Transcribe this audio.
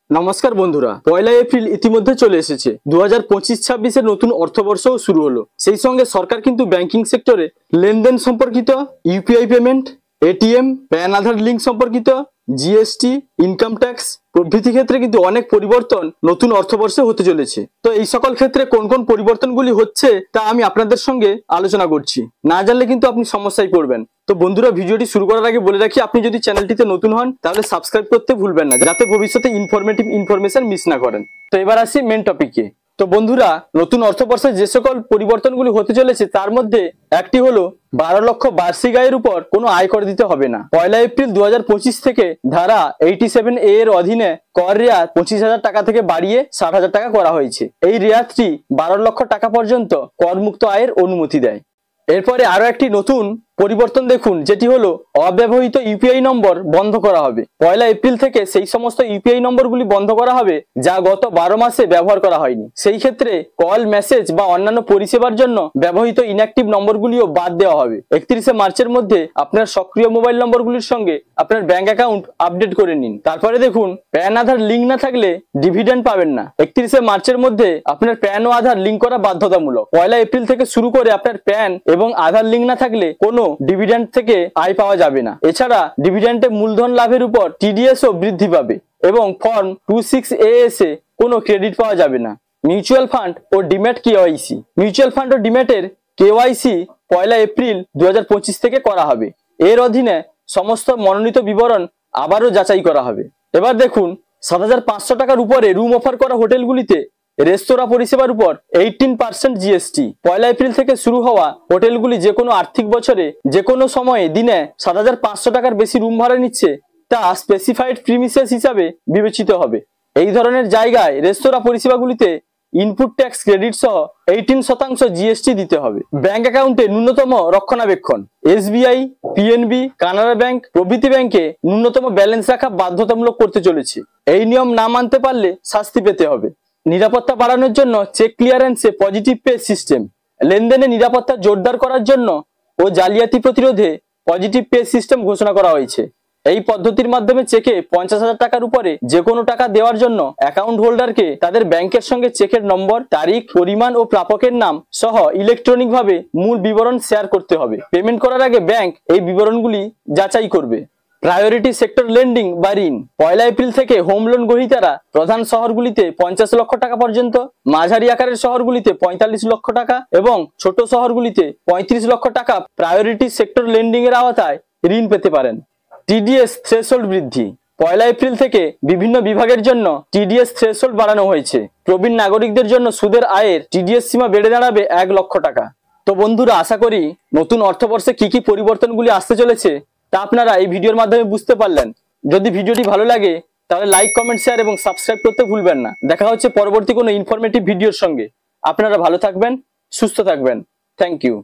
নমস্কার বন্ধুরা, 1 এপ্রিল ইতিমধ্যে চলে এসেছে। 2025-26 এর নতুন অর্থবর্ষও শুরু হলো। সেই সঙ্গে সরকার কিন্তু ব্যাংকিং সেক্টরে লেনদেন সম্পর্কিত, ইউপিআই পেমেন্ট, এটিএম, প্যান আধার লিঙ্ক সম্পর্কিত, জিএসটি, ইনকাম ট্যাক্স প্রভৃতি ক্ষেত্রে কিন্তু অনেক পরিবর্তন নতুন অর্থবর্ষে হতে চলেছে। তো এই সকল ক্ষেত্রে কোন কোন পরিবর্তনগুলি হচ্ছে তা আমি আপনাদের সঙ্গে আলোচনা করছি। না জানলে কিন্তু আপনি সমস্যায় পড়বেন। তো বন্ধুরা, ভিডিওটি শুরু করার আগে বলে রাখি, আপনি যদি চ্যানেলটিতে নতুন হন তাহলে সাবস্ক্রাইব করতে ভুলবেন না, যাতে ভবিষ্যতে ইনফরমেশন মিস না করেন। তো এবার আসি মেন টপিকে। তো বন্ধুরা, নতুন অর্থবর্ষে যে সকল পরিবর্তনগুলি হতে চলেছে তার মধ্যে একটি হলো 12 লক্ষ বার্ষিক আয়ের উপর কোনো আয়কর দিতে হবে না। 1 এপ্রিল 2025 থেকে ধারা 87A এর অধীনে কর রেয়াত 25,000 টাকা থেকে বাড়িয়ে 60,000 টাকা করা হয়েছে। এই রেয়াতটি 12 লক্ষ টাকা পর্যন্ত করমুক্ত আয়ের অনুমতি দেয়। এরপরে আরো একটি নতুন পরিবর্তন দেখুন, যেটি হলো অব্যবহৃত ইউপিআই নম্বর বন্ধ করা হবে। 1 এপ্রিল থেকে সেই সমস্ত ইউপিআই নম্বরগুলি বন্ধ করা হবে যা গত 12 মাসে ব্যবহার করা হয়নি। সেই ক্ষেত্রে কল, মেসেজ বা অন্যান্য পরিষেবার জন্য ব্যবহৃত ইনঅ্যাক্টিভ নম্বরগুলিও বাদ দেওয়া হবে। 31 মার্চের মধ্যে আপনার সক্রিয় মোবাইল নম্বরগুলির সঙ্গে আপনার ব্যাংক অ্যাকাউন্ট আপডেট করে নিন। তারপরে দেখুন, প্যান আধার লিঙ্ক না থাকলে ডিভিডেন্ড পাবেন না। 31 মার্চের মধ্যে আপনার প্যান ও আধার লিঙ্ক করা বাধ্যতামূলক। 1 এপ্রিল থেকে শুরু করে আপনার প্যান এবং আধার লিঙ্ক না থাকলে কোনো ডিভিডেন্ড থেকে আয় পাওয়া যাবে না। এছাড়া ডিভিডেন্ডে মূলধন লাভের উপর টিডিএসও বৃদ্ধি পাবে এবং ফর্ম 26AS এ কোনো ক্রেডিট পাওয়া যাবে না। মিউচুয়াল ফান্ড ও ডিম্যাট কেওয়াইসি। মিউচুয়াল ফান্ড ও ডিম্যাটের কেওয়াইসি 1 এপ্রিল 2025 থেকে করা হবে। এর অধীনে সমস্ত মনোনীত বিবরণ আবারও যাচাই করা হবে। এবার দেখুন, 7,500 টাকার উপরে রুম অফার করা হোটেলগুলিতে রেস্তোরাঁ পরিষেবার উপর 18% জিএসটি। 1 এপ্রিল থেকে শুরু হওয়া হোটেলগুলি যে কোনো আর্থিক বছরে যে কোনো সময়ে দিনে 7,500 টাকার বেশি রুম ভাড়া নিচ্ছে তা স্পেসিফাইড প্রিমিসেস হিসাবে বিবেচিত হবে। এই ধরনের জায়গায় রেস্তোরাঁ পরিষেবাগুলিতে ইনপুট ট্যাক্স ক্রেডিট সহ 18% জিএসটি দিতে হবে। ব্যাংক অ্যাকাউন্টে ন্যূনতম রক্ষণাবেক্ষণ। এসবিআই, পিএনবি, কানাড়া ব্যাংক প্রভৃতি ব্যাংকে ন্যূনতম ব্যালেন্স রাখা বাধ্যতামূলক করতে চলেছে। এই নিয়ম না মানতে পারলে শাস্তি পেতে হবে। নিরাপত্তা বাড়ানোর জন্য চেক ক্লিয়ারেন্সে পজিটিভ পে সিস্টেম। লেনদেনে নিরাপত্তা জোরদার করার জন্য ও জালিয়াতি প্রতিরোধে পজিটিভ পে সিস্টেম ঘোষণা করা হয়েছে। এই পদ্ধতির মাধ্যমে চেকে 50,000 টাকার উপরে যে কোনো টাকা দেওয়ার জন্য অ্যাকাউন্ট হোল্ডারকে তাদের ব্যাংকের সঙ্গে চেকের নম্বর, তারিখ, পরিমাণ ও প্রাপকের নাম সহ ইলেকট্রনিক ভাবে মূল বিবরণ শেয়ার করতে হবে। পেমেন্ট করার আগে ব্যাংক এই বিবরণগুলি যাচাই করবে। প্রায়োরিটি সেক্টর লেন্ডিং বা ঋণ। 1 এপ্রিল থেকে হোম লোন গ্রহীতারা প্রধান শহরগুলিতে 50 লক্ষ টাকা পর্যন্ত, মাঝারি আকারের শহরগুলিতে 45 লক্ষ টাকা এবং ছোট শহরগুলিতে 35 লক্ষ টাকা প্রায়োরিটি সেক্টর লেন্ডিং এর আওতায় ঋণ পেতে পারেন। টিডিএস থ্রেশহোল্ড বৃদ্ধি। 1 এপ্রিল থেকে বিভিন্ন বিভাগের জন্য টিডিএস থ্রেশহোল্ড বাড়ানো হয়েছে। প্রবীণ নাগরিকদের জন্য সুদের আয়ের টিডিএস সীমা বেড়ে দাঁড়াবে 1 লক্ষ টাকা। তো বন্ধুরা, আশা করি নতুন অর্থবর্ষে কি কি পরিবর্তনগুলি আসতে চলেছে তা আপনারা এই ভিডিওর মাধ্যমে বুঝতে পারলেন। যদি ভিডিওটি ভালো লাগে তাহলে লাইক, কমেন্ট, শেয়ার এবং সাবস্ক্রাইব করতে ভুলবেন না। দেখা হচ্ছে পরবর্তী কোনো ইনফরমেটিভ ভিডিওর সঙ্গে। আপনারা ভালো থাকবেন, সুস্থ থাকবেন। Thank you.